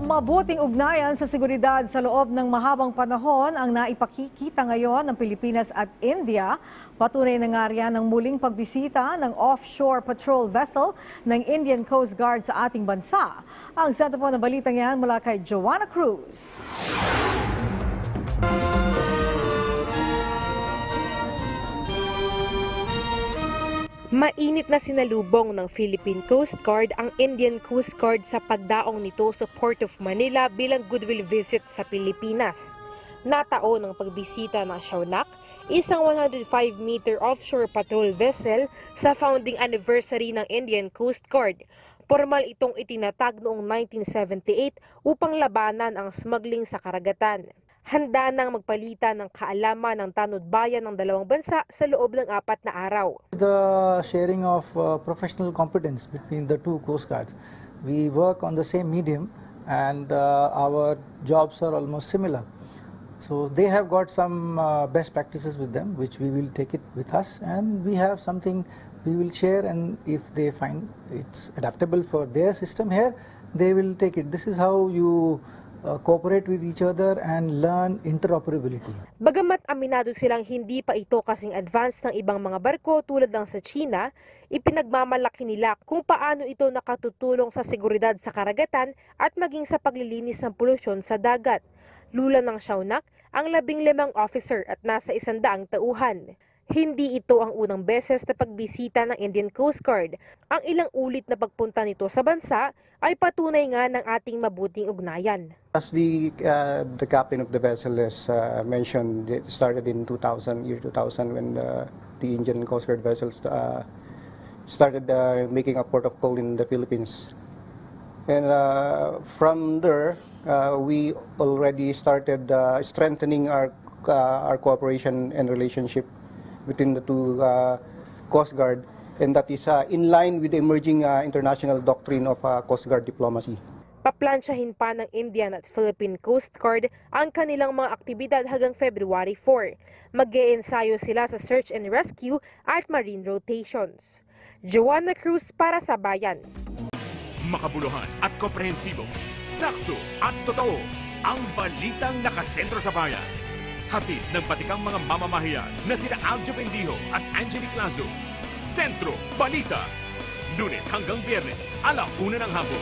Mabuting ugnayan sa seguridad sa loob ng mahabang panahon ang naipakikita ngayon ng Pilipinas at India. Patunay na nga riyan ang muling pagbisita ng offshore patrol vessel ng Indian Coast Guard sa ating bansa. Ang sentro po ng balitang yan mula kay Joanna Cruz. Mainit na sinalubong ng Philippine Coast Guard ang Indian Coast Guard sa pagdaong nito sa Port of Manila bilang goodwill visit sa Pilipinas. Nataon ang pagbisita ng Shaunak, isang 105-meter offshore patrol vessel sa founding anniversary ng Indian Coast Guard. Formal itong itinatag noong 1978 upang labanan ang smuggling sa karagatan. Handa nang magpalitan ng kaalaman ng tanod-bayan ng dalawang bansa sa loob ng 4 na araw. The sharing of professional competence between the two coast guards. We work on the same medium and our jobs are almost similar. So they have got some best practices with them, which we will take it with us, and we have something we will share, and if they find it's adaptable for their system here, they will take it. This is how you cooperate with each other and learn interoperability. Bagamat aminado silang hindi pa ito kasing advanced ng ibang mga barko tulad ng sa China, ipinagmamalaki nila kung paano ito nakatutulong sa seguridad sa karagatan at maging sa paglilinis ng polusyon sa dagat. Lula ng Shaunak ang 15 officer at nasa 100 tauhan. Hindi ito ang unang beses na pagbisita ng Indian Coast Guard. Ang ilang ulit na pagpunta nito sa bansa ay patunay nga ng ating mabuting ugnayan. As the captain of the vessel has mentioned, it started in year 2000 when the Indian Coast Guard vessels started making a port of call in the Philippines. And from there, we already started strengthening our cooperation and relationship between the two Coast Guard, and that is in line with the emerging international doctrine of Coast Guard diplomacy. Paplansyahin pa ng Indian at Philippine Coast Guard ang kanilang mga aktibidad hanggang February 4. Mag-e-ensayo sila sa search and rescue at marine rotations. Joanna Cruz para sa Bayan. Makabuluhan at komprehensibo, sakto at totoo, ang balitang nakasentro sa bayan. Hatid ng batikang mga mamamahiyan na sina Aljo Bendijo at Angelic Lazo. Sentro Balita, Lunes hanggang Biyernes, 1:00 ng hapon.